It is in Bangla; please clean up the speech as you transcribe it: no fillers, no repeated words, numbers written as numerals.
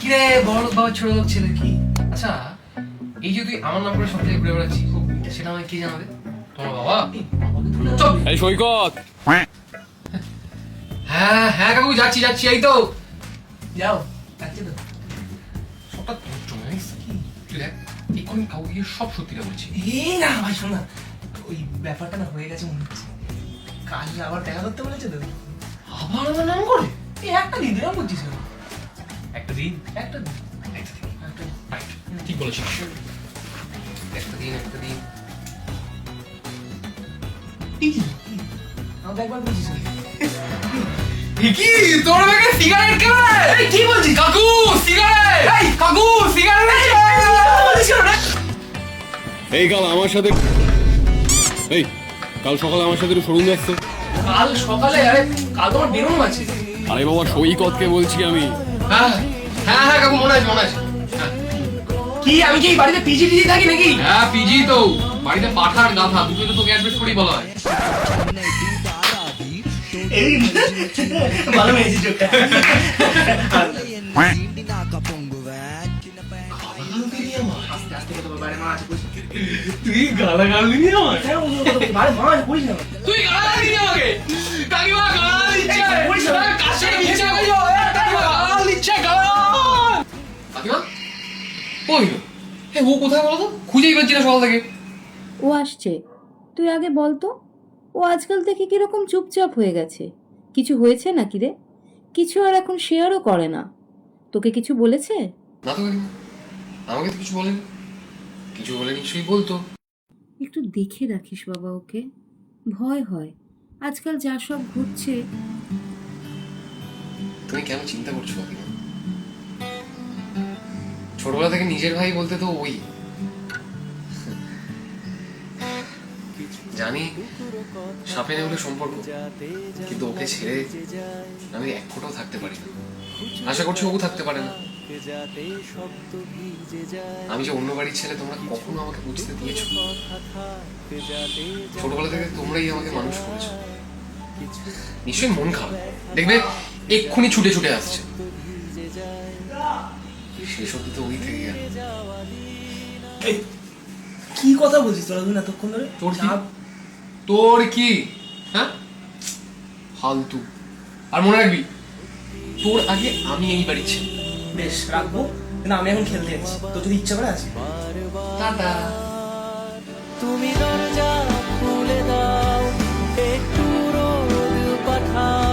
কি রে বড় লোক বাবা ছোট লোক ছেলে কি? আচ্ছা এই যে তুই আমার নাম করে সব জায়গায় ঘুরে বেড়াচ্ছিস সেটা আমাকে কে জানাবে? তোমার বাবা? চল। এই সৈকত, হ্যাঁ হ্যাঁ কাকু যাচ্ছি যাচ্ছি, এই তো যাও যাচ্ছি তো। সবটা তোর জন্য জানিস কি? তুই দেখ এক্ষুনি কাকু গিয়ে সব সত্যিটা বলছি। এই না ভাই শোন না, ওই ব্যাপারটা না হয়ে গেছে মনে হচ্ছে। কাল আবার দেখা করতে বলেছে তো। আবার আমার নাম করে? এই একটা দিন এরকম করছিস কেন? একটা দিন একটা দিন একটা দিন একটা দিন। রাইট ঠিক বলেছিস। একটা দিন একটা দিন কি কি? আমাকে একবার বলছিস কি? কি তোর ব্যাগে সিগারেট কেন রে? এই কি বলছিস? কাকু সিগারেট! এই কাকু সিগারেট! বলছিস কেন রে? এই কাল আমার সাথে, এই কাল সকালে আমার সাথে একটু শোরুম যাচ্ছে। কাল সকালে আরে কাল তোমার বেরোনো আছে। আরে বাবা সৈকতকে বলছি আমি। হ্যাঁ হ্যাঁ হ্যাঁ কাকু মনে আছে মনে আছে। হ্যাঁ। কি আমি কি এই বাড়িতে পিজি টিজি থাকি নাকি? হ্যাঁ পিজি তো বাড়িতে পাঠার গাধা দুটো তো তোকে অ্যাডমিট করেই বলা হয়। এই ভালো মেয়েছি চোখটা। আস্তে আস্তে কথা বল, বাইরে মা আছে বুঝছিস? তুই গালাগাল দিবি আমার? হ্যাঁ ওগুলো কথা বল, বাইরে মা আছে বুঝিস না? তুই গালাগাল দিবি আমাকে? কাকিমা গালাগাল দিচ্ছে! এই, বলিস না। কার সাথে মিশে গেছো? কাকিমা গালাগাল দিচ্ছে, গালাগাল! কাকিমা? ওই ও কোথায় বলো তো? খুঁজেই পাচ্ছি না সকাল থেকে। ও আসছে, তুই আগে বল তো। ও আজকাল দেখি কিরকম চুপচাপ হয়ে গেছে। কিছু হয়েছে নাকি রে? কিছু আর এখন শেয়ারও করে না। তোকে কিছু বলেছে? না তো কাকিমা, আমাকে তো কিছু বলেনি। কিছু বলে নিশ্চয়ই বলতো। একটু দেখে রাখিস বাবা ওকে, ভয় হয় আজকাল যা সব ঘটছে। তুমি কেন চিন্তা করছো কাকিমা? ছোটবেলা থেকে নিজের ভাই বলতে তো ওই। জানি সাপে নেউলে সম্পর্ক, কিন্তু ওকে ছেড়ে আমি এক ফোঁটাও থাকতে পারি না। আশা করছি ওকে থাকতে পারে না। আমি যে অন্য বাড়ির ছেলে তোমরা কখনো আমাকে বুঝতে দিয়েছো? ছোটবেলা থেকে তোমরাই আমাকে মানুষ করেছো। নিশ্চয়ই মন খারাপ, দেখবে এক্ষুনি ছুটে ছুটে আসছে। শেষ অব্দি তো ওই থেকে গেল। এই, কি কথা বলছিস তোরা দুজন এতক্ষণ ধরে? তোর কি? তোর কি? হ্যাঁ ফালতু। আর মনে রাখবি তোর আগে আমি এই বাড়ির ছেলে। বেশ রাখবো, কিন্তু আমি এখন খেলতে যাচ্ছি। তো যদি ইচ্ছা করে আসি। টাটা। তুমি দরজা খুলে দাও, একটু রোদ পাঠাও।